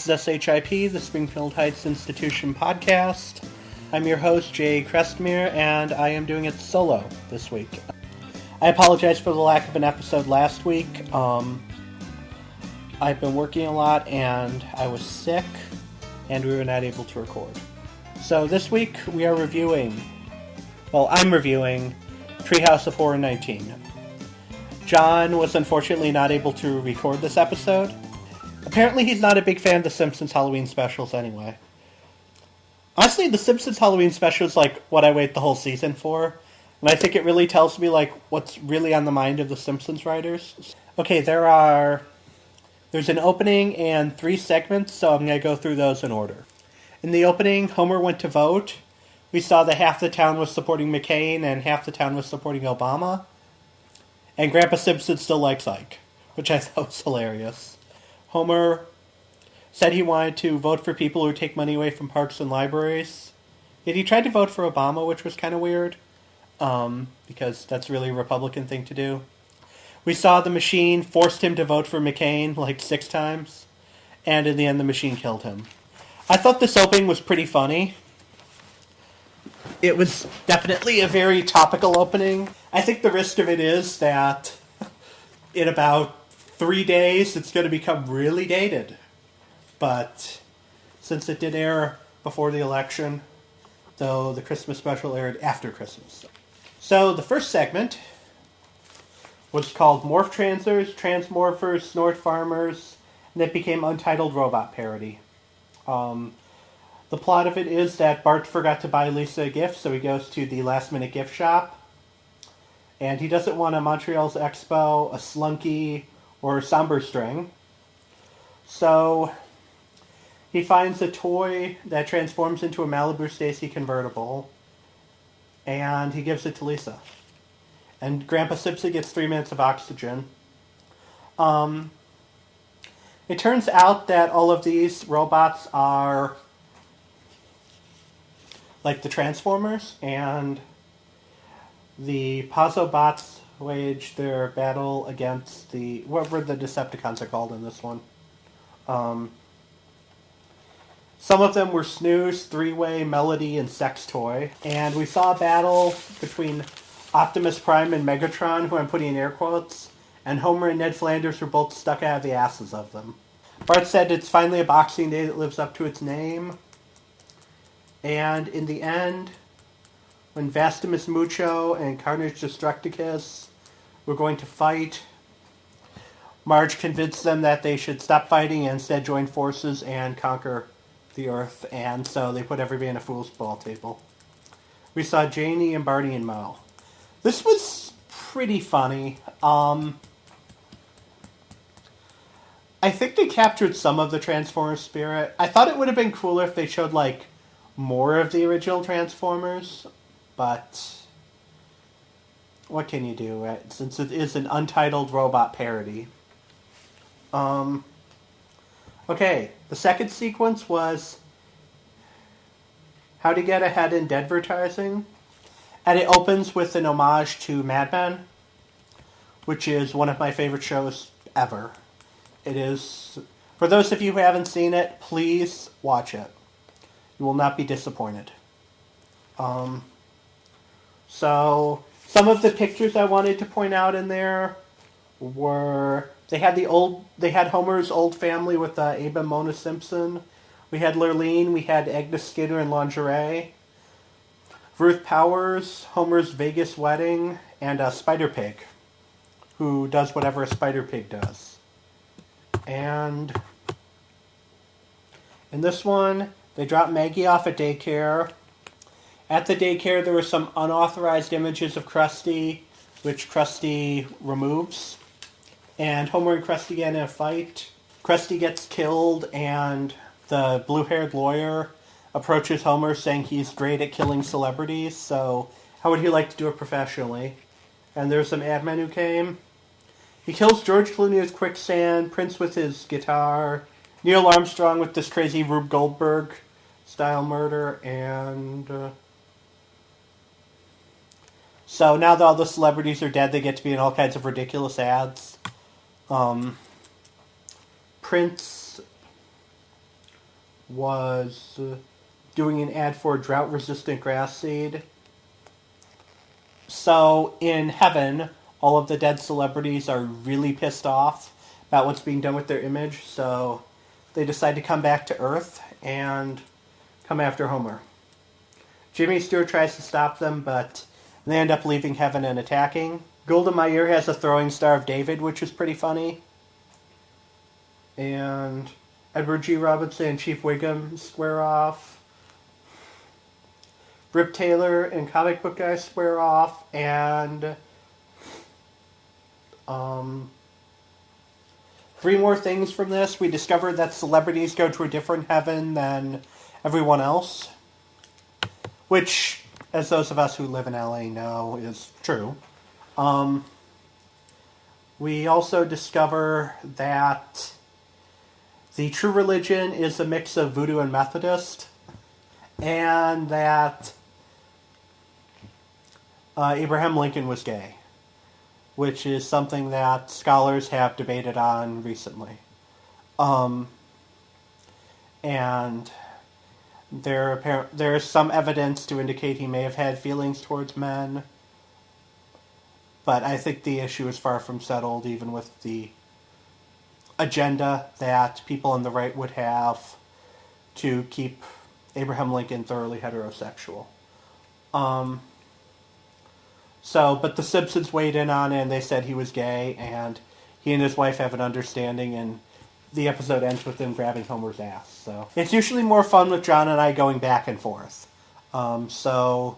is SHIP, the Springfield Heights Institution podcast. I'm your host, Jay Crestmere, and I am doing it solo this week. I apologize for the lack of an episode last week. I've been working a lot, and I was sick, and we were not able to record. So this week, I'm reviewing Treehouse of Horror 19. John was unfortunately not able to record this episode. Apparently he's not a big fan of the Simpsons Halloween specials anyway. Honestly, the Simpsons Halloween special is like what I wait the whole season for. And I think it really tells me like what's really on the mind of the Simpsons writers. Okay, there's an opening and 3 segments, so I'm going to go through those in order. In the opening, Homer went to vote. We saw that half the town was supporting McCain and half the town was supporting Obama. And Grandpa Simpson still likes Ike, which I thought was hilarious. Homer said he wanted to vote for people who take money away from parks and libraries. Yet he tried to vote for Obama, which was kind of weird, because that's really a Republican thing to do. We saw the machine forced him to vote for McCain like 6 times, and in the end the machine killed him. I thought this opening was pretty funny. It was definitely a very topical opening. I think the risk of it is that in about 3 days it's going to become really dated. But since it did air before the election, though the Christmas special aired after Christmas. So the first segment was called Morph Transers, Transmorphers, Snort Farmers, and it became Untitled Robot Parody. The plot of it is that Bart forgot to buy Lisa a gift, so he goes to the last-minute gift shop. And he doesn't want a Montreal's Expo, a Slunky, or a Somber String. So he finds a toy that transforms into a Malibu Stacy convertible, and he gives it to Lisa. And Grandpa Simpson gets 3 minutes of oxygen. It turns out that all of these robots are like the Transformers, and the Pazzobots wage their battle against what were the Decepticons are called in this one. Some of them were Snooze, Three-Way, Melody, and Sex Toy. And we saw a battle between Optimus Prime and Megatron, who I'm putting in air quotes, and Homer and Ned Flanders were both stuck out of the asses of them. Bart said it's finally a boxing day that lives up to its name. And in the end, when Vastimus Mucho and Carnage Destructicus were going to fight, Marge convinced them that they should stop fighting and instead join forces and conquer the Earth, and so they put everybody in a fool's ball table. We saw Janie and Barney and Moe. This was pretty funny. I think they captured some of the Transformers spirit. I thought it would have been cooler if they showed, like, more of the original Transformers, but what can you do, right? Since it is an Untitled robot parody. Okay, the second sequence was How to Get Ahead in Deadvertising, and it opens with an homage to Mad Men, which is one of my favorite shows ever. It is, for those of you who haven't seen it, please watch it. You will not be disappointed. So some of the pictures I wanted to point out in there were they had Homer's old family with Abe and Mona Simpson. We had Lurleen, we had Agnes Skinner in lingerie, Ruth Powers, Homer's Vegas wedding, and Spider Pig, who does whatever a Spider Pig does. And in this one, they dropped Maggie off at daycare. At the daycare, there were some unauthorized images of Krusty, which Krusty removes. And Homer and Krusty get in a fight. Krusty gets killed, and the blue-haired lawyer approaches Homer saying he's great at killing celebrities, so how would he like to do it professionally? And there's some ad men who came. He kills George Clooney with quicksand, Prince with his guitar, Neil Armstrong with this crazy Rube Goldberg style murder, and so now that all the celebrities are dead, they get to be in all kinds of ridiculous ads. Prince was doing an ad for drought-resistant grass seed. So in heaven, all of the dead celebrities are really pissed off about what's being done with their image, so they decide to come back to Earth and come after Homer. Jimmy Stewart tries to stop them, but they end up leaving heaven and attacking. Golda Meir has a throwing star of David, which is pretty funny. And Edward G. Robinson and Chief Wiggum square off. Rip Taylor and comic book guy square off. And three more things from this. We discovered that celebrities go to a different heaven than everyone else, which, as those of us who live in LA know, is true. We also discover that the true religion is a mix of Voodoo and Methodist, and that Abraham Lincoln was gay, which is something that scholars have debated on recently. And there is some evidence to indicate he may have had feelings towards men, but I think the issue is far from settled, even with the agenda that people on the right would have to keep Abraham Lincoln thoroughly heterosexual. But the Simpsons weighed in on it, and they said he was gay, and he and his wife have an understanding, and the episode ends with him grabbing Homer's ass. So it's usually more fun with John and I going back and forth. So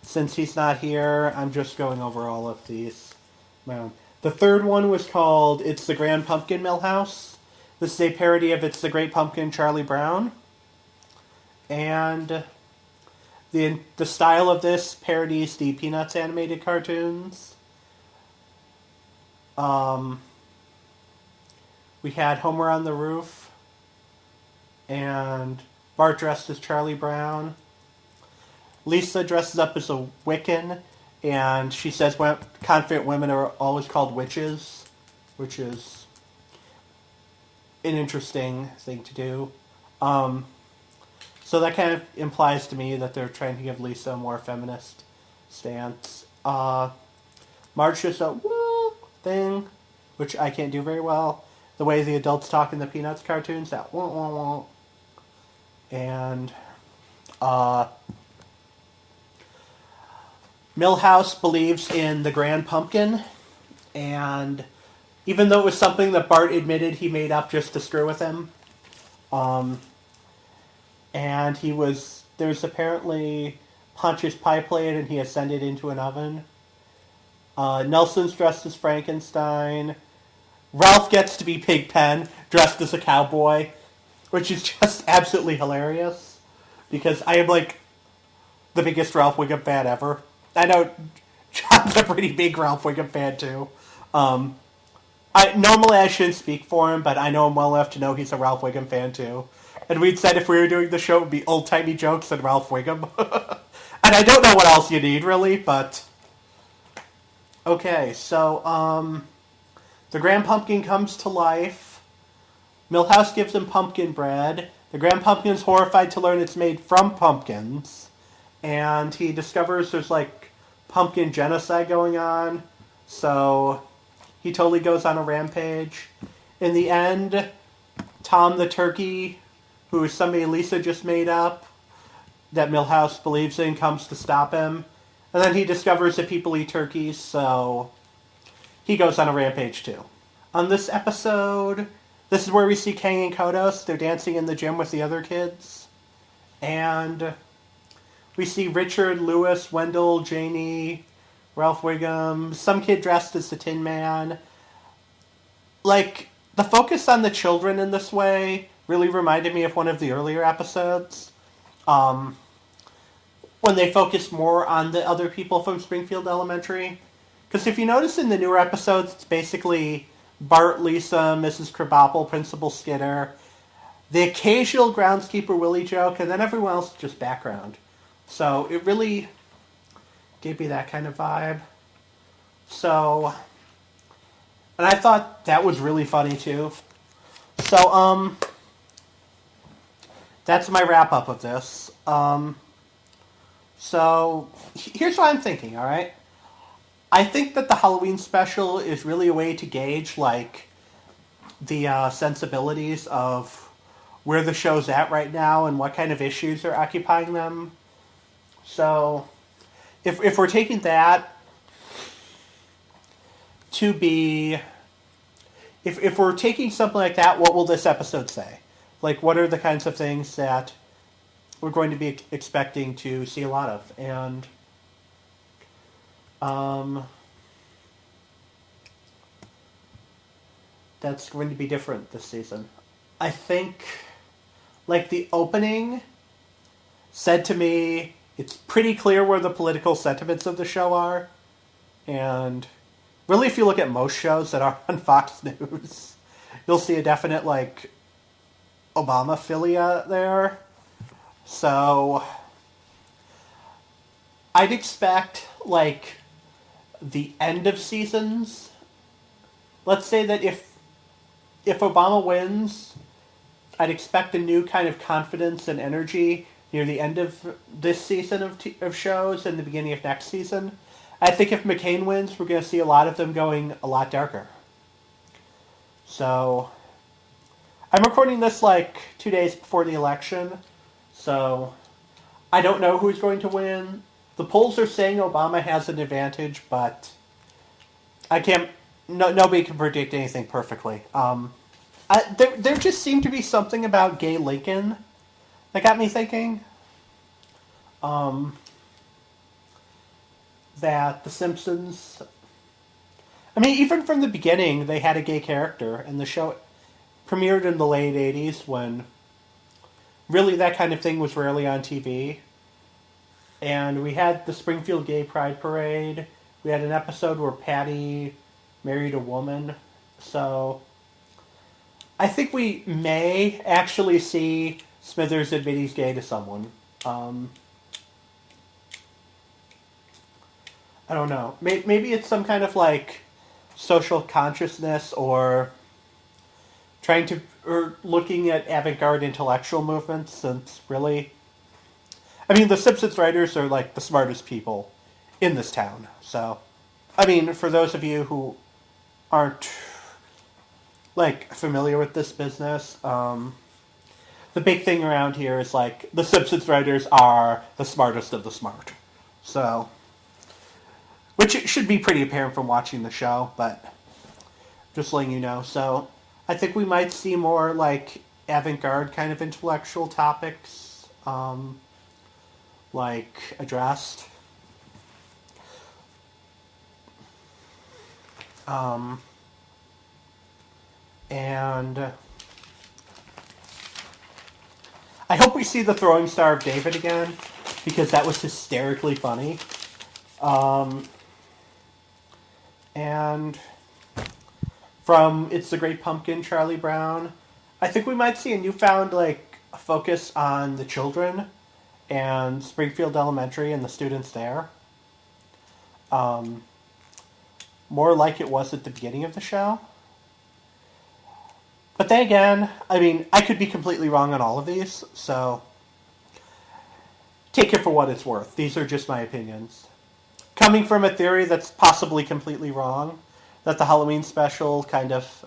since he's not here, I'm just going over all of these. The third one was called It's the Grand Pumpkin Millhouse. This is a parody of It's the Great Pumpkin, Charlie Brown. And the style of this parodies the Peanuts animated cartoons. We had Homer on the roof, and Bart dressed as Charlie Brown. Lisa dresses up as a Wiccan, and she says confident women are always called witches, which is an interesting thing to do. So that kind of implies to me that they're trying to give Lisa a more feminist stance. Marge does a woo thing, which I can't do very well. The way the adults talk in the Peanuts cartoons, that wah wah wah. And Milhouse believes in the Grand Pumpkin, and even though it was something that Bart admitted he made up just to screw with him, and there's apparently Pontius Pilate, and he ascended into an oven. Nelson's dressed as Frankenstein. Ralph gets to be Pigpen, dressed as a cowboy, which is just absolutely hilarious, because I am like the biggest Ralph Wiggum fan ever. I know John's a pretty big Ralph Wiggum fan too. Normally I shouldn't speak for him, but I know him well enough to know he's a Ralph Wiggum fan too. And we'd said if we were doing the show, it would be old-timey jokes and Ralph Wiggum. And I don't know what else you need, really, but... Okay, so, the Grand Pumpkin comes to life. Milhouse gives him pumpkin bread. The Grand Pumpkin's horrified to learn it's made from pumpkins. And he discovers there's, pumpkin genocide going on. So, he totally goes on a rampage. In the end, Tom the Turkey, who is somebody Lisa just made up, that Milhouse believes in, comes to stop him. And then he discovers that people eat turkeys, so he goes on a rampage too. On this episode, this is where we see Kang and Kodos. They're dancing in the gym with the other kids. And we see Richard, Lewis, Wendell, Janie, Ralph Wiggum, some kid dressed as the Tin Man. The focus on the children in this way really reminded me of one of the earlier episodes. When they focus more on the other people from Springfield Elementary. Because if you notice in the newer episodes, it's basically Bart, Lisa, Mrs. Krabappel, Principal Skinner, the occasional groundskeeper Willie joke, and then everyone else is just background. So it really gave me that kind of vibe. So, and I thought that was really funny too. So, that's my wrap-up of this. So, here's what I'm thinking, alright? I think that the Halloween special is really a way to gauge, like, the sensibilities of where the show's at right now and what kind of issues are occupying them. So, if we're taking that to be... If we're taking something like that, what will this episode say? Like, what are the kinds of things that we're going to be expecting to see a lot of? And, that's going to be different this season. I think, like, the opening said to me, it's pretty clear where the political sentiments of the show are. And really, if you look at most shows that are on Fox News, you'll see a definite, like, Obama-philia there. So, I'd expect, like, the end of seasons. Let's say that if Obama wins, I'd expect a new kind of confidence and energy near the end of this season of shows and the beginning of next season. I think if McCain wins, we're going to see a lot of them going a lot darker. So, I'm recording this like 2 days before the election, so I don't know who's going to win. The polls are saying Obama has an advantage, but I can't... nobody can predict anything perfectly. There just seemed to be something about gay Lincoln that got me thinking. That the Simpsons... I mean, even from the beginning, they had a gay character, and the show premiered in the late 80s when really that kind of thing was rarely on TV. And we had the Springfield Gay Pride Parade. We had an episode where Patty married a woman. So I think we may actually see Smithers admit he's gay to someone. I don't know. Maybe it's some kind of, like, social consciousness or looking at avant-garde intellectual movements, since really... I mean, the Simpsons writers are, like, the smartest people in this town. So, I mean, for those of you who aren't, like, familiar with this business, the big thing around here is, like, the Simpsons writers are the smartest of the smart. So, which should be pretty apparent from watching the show, but just letting you know. So, I think we might see more, like, avant-garde kind of intellectual topics, like, addressed. And I hope we see the throwing star of David again, because that was hysterically funny. And from It's the Great Pumpkin, Charlie Brown, I think we might see a newfound, like, focus on the children and Springfield Elementary and the students there. More like it was at the beginning of the show. But then again, I mean, I could be completely wrong on all of these, so take it for what it's worth. These are just my opinions. Coming from a theory that's possibly completely wrong, that the Halloween special kind of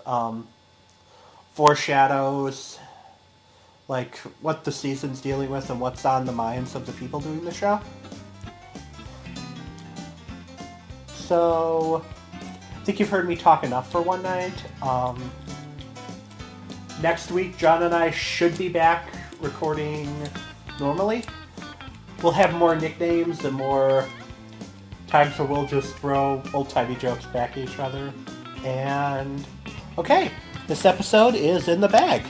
foreshadows, like, what the season's dealing with and what's on the minds of the people doing the show. So, I think you've heard me talk enough for one night. Next week, John and I should be back recording normally. We'll have more nicknames and more times where we'll just throw old-timey jokes back at each other. And, okay, this episode is in the bag.